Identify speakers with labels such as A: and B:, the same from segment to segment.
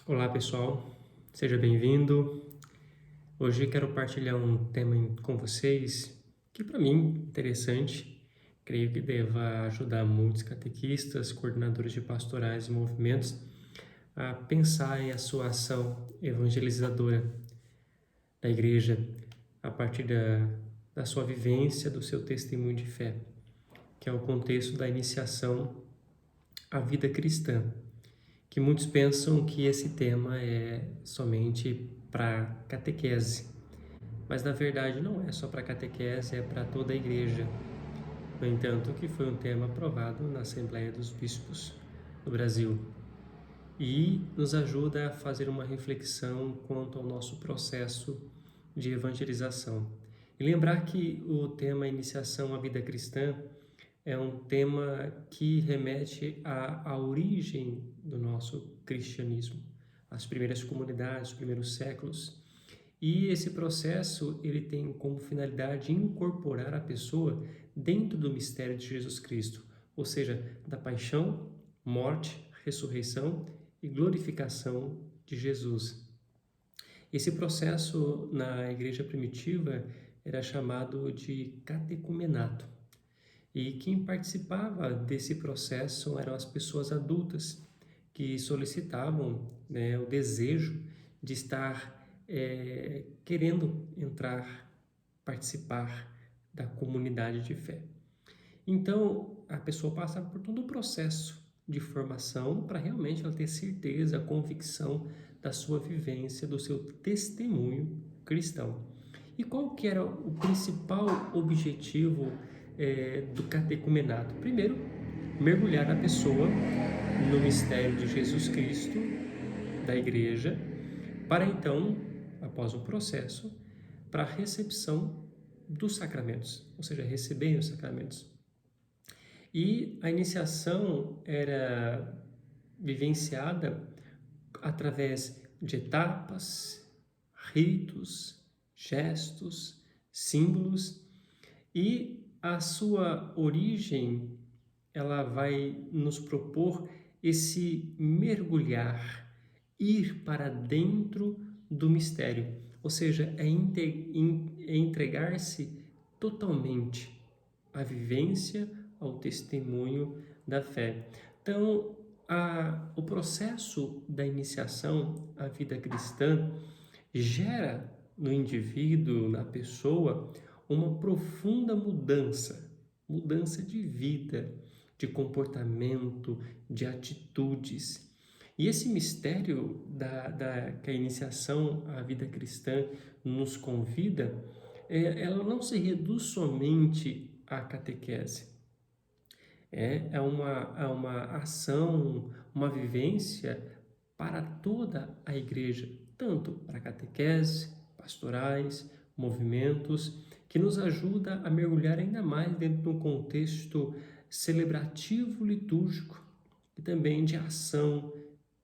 A: Olá pessoal, seja bem-vindo. Hoje quero partilhar um tema com vocês que para mim é interessante, creio que deva ajudar muitos catequistas, coordenadores de pastorais e movimentos a pensar em a sua ação evangelizadora da igreja a partir da sua vivência, do seu testemunho de fé, que é o contexto da iniciação à vida cristã. Que muitos pensam que esse tema é somente para catequese, mas na verdade não é só para catequese, é para toda a igreja. No entanto, que foi um tema aprovado na Assembleia dos Bispos do Brasil e nos ajuda a fazer uma reflexão quanto ao nosso processo de evangelização. E lembrar que o tema Iniciação à Vida Cristã é um tema que remete à origem do nosso cristianismo, as primeiras comunidades, os primeiros séculos. E esse processo ele tem como finalidade incorporar a pessoa dentro do mistério de Jesus Cristo, ou seja, da paixão, morte, ressurreição e glorificação de Jesus. Esse processo na igreja primitiva era chamado de catecumenato. E quem participava desse processo eram as pessoas adultas que solicitavam, né, o desejo de estar querendo entrar, participar da comunidade de fé. Então, a pessoa passa por todo o processo de formação para realmente ela ter certeza, convicção da sua vivência, do seu testemunho cristão. E qual que era o principal objetivo do catecumenato? Primeiro, mergulhar a pessoa no mistério de Jesus Cristo, da igreja, para então, após o processo, para a recepção dos sacramentos, ou seja, receberem os sacramentos. E a iniciação era vivenciada através de etapas, ritos, gestos, símbolos, e a sua origem ela vai nos propor esse mergulhar, ir para dentro do mistério, ou seja, é entregar-se totalmente à vivência, ao testemunho da fé. Então, o processo da iniciação à vida cristã gera no indivíduo, na pessoa, uma profunda mudança de vida, de comportamento, de atitudes. E esse mistério que a iniciação à vida cristã nos convida, ela não se reduz somente à catequese. É uma ação, uma vivência para toda a igreja, tanto para catequese, pastorais, movimentos, que nos ajuda a mergulhar ainda mais dentro de um contexto celebrativo litúrgico e também de ação,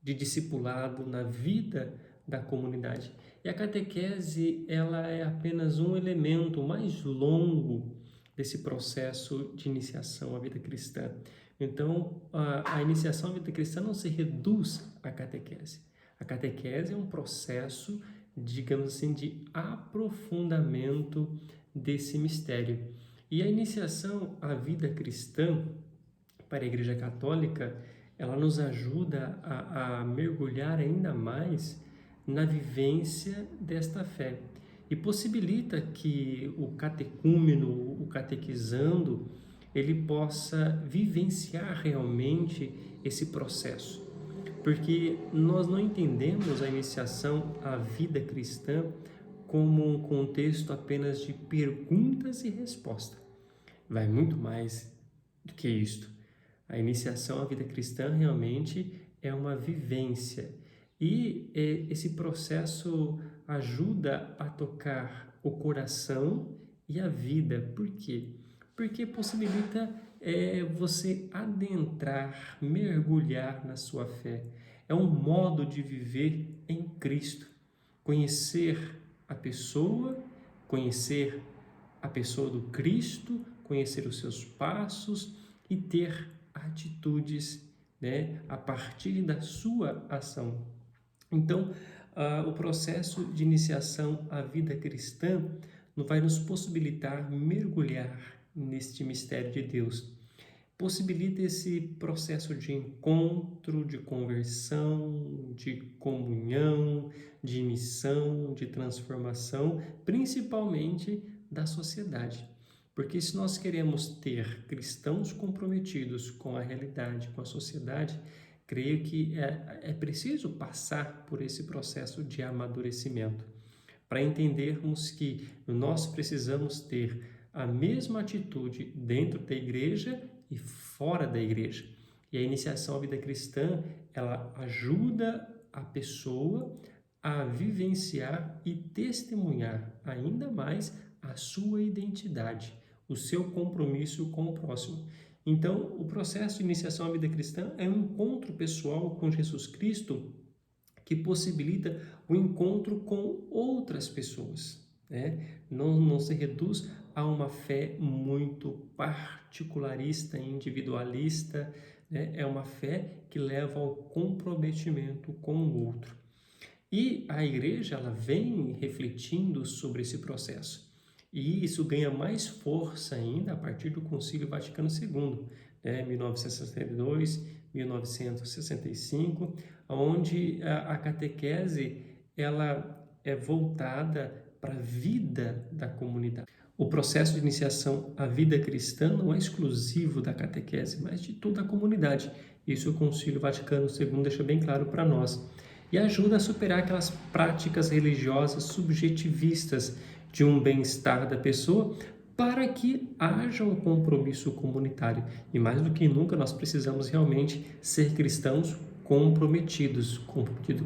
A: de discipulado na vida da comunidade. E a catequese, ela é apenas um elemento mais longo desse processo de iniciação à vida cristã. Então, a iniciação à vida cristã não se reduz à catequese. A catequese é um processo, digamos assim, de aprofundamento desse mistério. E a iniciação à vida cristã para a Igreja Católica, ela nos ajuda a mergulhar ainda mais na vivência desta fé e possibilita que o catecúmeno, o catequizando, ele possa vivenciar realmente esse processo. Porque nós não entendemos a iniciação à vida cristã como um contexto apenas de perguntas e respostas. Vai muito mais do que isto. A iniciação à vida cristã realmente é uma vivência. E esse processo ajuda a tocar o coração e a vida. Por quê? Porque possibilita você adentrar, mergulhar na sua fé. É um modo de viver em Cristo. Conhecer a pessoa do Cristo, conhecer os seus passos e ter atitudes, né, a partir da sua ação. Então, o processo de iniciação à vida cristã vai nos possibilitar mergulhar neste mistério de Deus. Possibilita esse processo de encontro, de conversão, de comunhão, de missão, de transformação, principalmente da sociedade. Porque se nós queremos ter cristãos comprometidos com a realidade, com a sociedade, creio que é preciso passar por esse processo de amadurecimento, para entendermos que nós precisamos ter a mesma atitude dentro da igreja e fora da igreja. E a iniciação à vida cristã, ela ajuda a pessoa a vivenciar e testemunhar ainda mais a sua identidade, o seu compromisso com o próximo. Então, o processo de iniciação à vida cristã é um encontro pessoal com Jesus Cristo que possibilita o encontro com outras pessoas, né? Não se reduz a uma fé muito particularista, individualista, né? É uma fé que leva ao comprometimento com o outro. E a igreja ela vem refletindo sobre esse processo. E isso ganha mais força ainda a partir do Concílio Vaticano II, né, 1962, 1965, onde a catequese ela é voltada para a vida da comunidade. O processo de iniciação à vida cristã não é exclusivo da catequese, mas de toda a comunidade. Isso o Concílio Vaticano II deixa bem claro para nós. E ajuda a superar aquelas práticas religiosas subjetivistas de um bem-estar da pessoa para que haja um compromisso comunitário. E mais do que nunca, nós precisamos realmente ser cristãos comprometidos com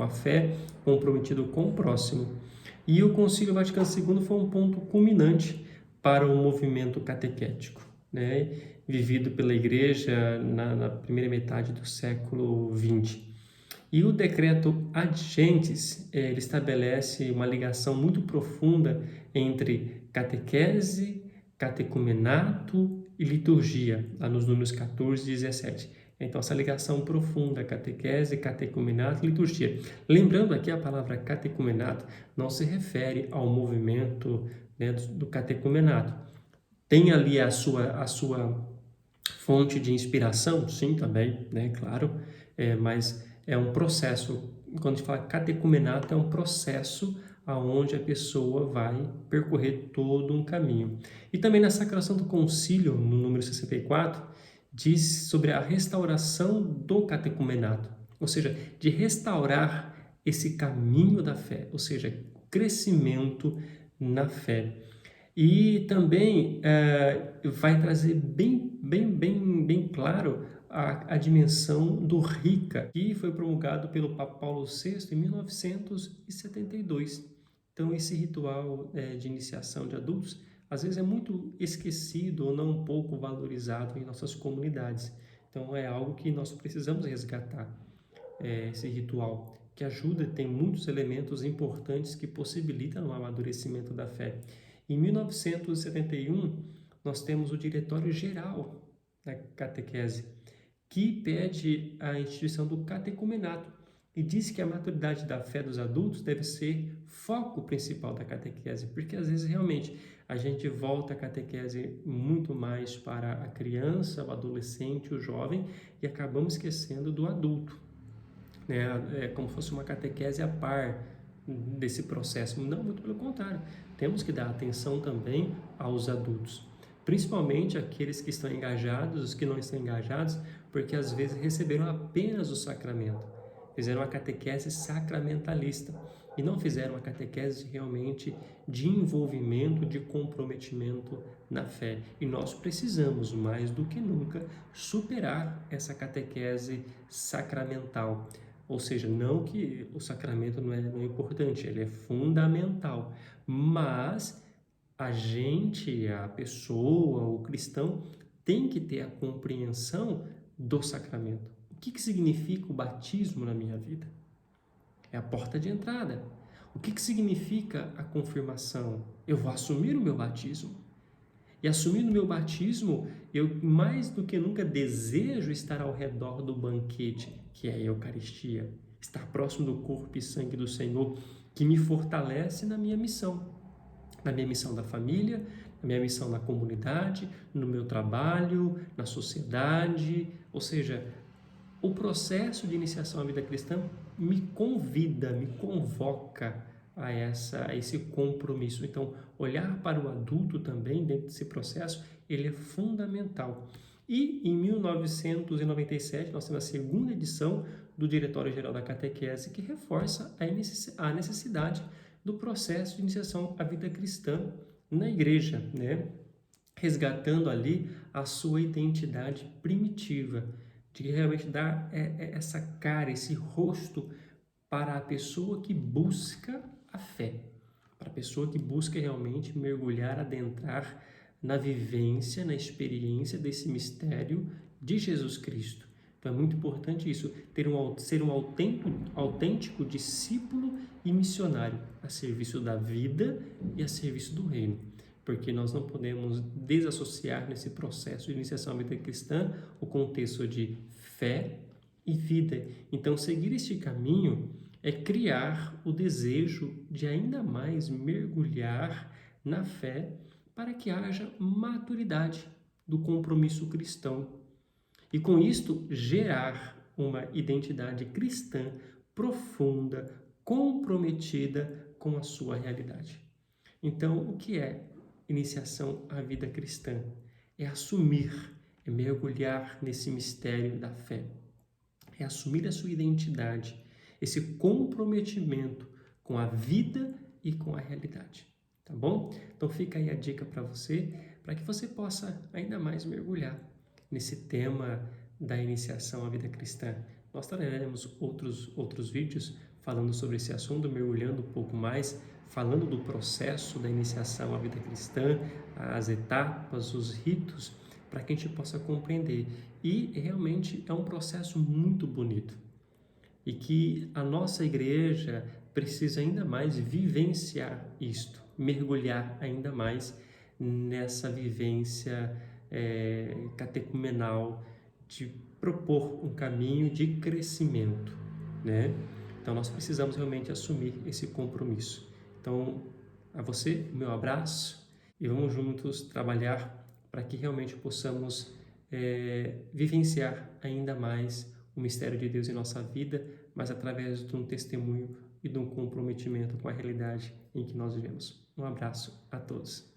A: a fé, comprometido com o próximo. E o Concílio Vaticano II foi um ponto culminante para o movimento catequético, né? Vivido pela Igreja na primeira metade do século XX. E o decreto Ad Gentes, ele estabelece uma ligação muito profunda entre catequese, catecumenato e liturgia, lá nos números 14 e 17. Então, essa ligação profunda, catequese, catecumenato e liturgia. Lembrando aqui, a palavra catecumenato não se refere ao movimento, né, do catecumenato. Tem ali a sua fonte de inspiração, sim, também, né, claro, mas é um processo. Quando a gente fala catecumenato, é um processo aonde a pessoa vai percorrer todo um caminho. E também na Sacração do Concílio, no número 64, diz sobre a restauração do catecumenato, ou seja, de restaurar esse caminho da fé, ou seja, crescimento na fé. E também vai trazer bem claro a dimensão do RICA, que foi promulgado pelo Papa Paulo VI em 1972. Então, esse ritual de iniciação de adultos, às vezes é muito esquecido ou não um pouco valorizado em nossas comunidades. Então, é algo que nós precisamos resgatar, esse ritual, que ajuda, tem muitos elementos importantes que possibilitam o amadurecimento da fé. Em 1971, nós temos o Diretório Geral da Catequese, que pede a instituição do catecumenato e diz que a maturidade da fé dos adultos deve ser foco principal da catequese, porque às vezes realmente a gente volta a catequese muito mais para a criança, o adolescente, o jovem, e acabamos esquecendo do adulto, né? É como se fosse uma catequese à par desse processo. Não, muito pelo contrário. Temos que dar atenção também aos adultos, principalmente aqueles que estão engajados, os que não estão engajados, porque às vezes receberam apenas o sacramento, fizeram a catequese sacramentalista e não fizeram a catequese realmente de envolvimento, de comprometimento na fé. E nós precisamos, mais do que nunca, superar essa catequese sacramental. Ou seja, não que o sacramento não é importante, ele é fundamental, mas a pessoa, o cristão, tem que ter a compreensão do sacramento. O que significa o batismo na minha vida? É a porta de entrada. O que significa a confirmação? Eu vou assumir o meu batismo. E assumindo o meu batismo, eu mais do que nunca desejo estar ao redor do banquete, que é a Eucaristia. estar próximo do corpo e sangue do Senhor, que me fortalece na minha missão da família, na minha missão na comunidade, no meu trabalho, na sociedade. Ou seja, o processo de iniciação à vida cristã me convida, me convoca a esse compromisso. Então, olhar para o adulto também dentro desse processo, ele é fundamental. E em 1997, nós temos a segunda edição do Diretório-Geral da Catequese, que reforça a necessidade do processo de iniciação à vida cristã na igreja, né? Resgatando ali a sua identidade primitiva, de realmente dar essa cara, esse rosto para a pessoa que busca a fé, para a pessoa que busca realmente mergulhar, adentrar na vivência, na experiência desse mistério de Jesus Cristo. Então é muito importante isso, ser um autêntico discípulo e missionário a serviço da vida e a serviço do reino. Porque nós não podemos desassociar nesse processo de iniciação à vida cristã o contexto de fé e vida. Então, seguir este caminho é criar o desejo de ainda mais mergulhar na fé para que haja maturidade do compromisso cristão. E com isto, gerar uma identidade cristã profunda, comprometida com a sua realidade. Então, o que é iniciação à vida cristã? É assumir, é mergulhar nesse mistério da fé. É assumir a sua identidade, esse comprometimento com a vida e com a realidade. Tá bom? Então fica aí a dica para que você possa ainda mais mergulhar nesse tema da iniciação à vida cristã. Nós traremos outros vídeos falando sobre esse assunto, mergulhando um pouco mais, falando do processo da iniciação à vida cristã, as etapas, os ritos, para que a gente possa compreender. E realmente é um processo muito bonito e que a nossa igreja precisa ainda mais vivenciar isto, mergulhar ainda mais nessa vivência catecumenal de propor um caminho de crescimento, né? Então nós precisamos realmente assumir esse compromisso. Então, a você, meu abraço e vamos juntos trabalhar para que realmente possamos vivenciar ainda mais o mistério de Deus em nossa vida, mas através de um testemunho e de um comprometimento com a realidade em que nós vivemos. Um abraço a todos.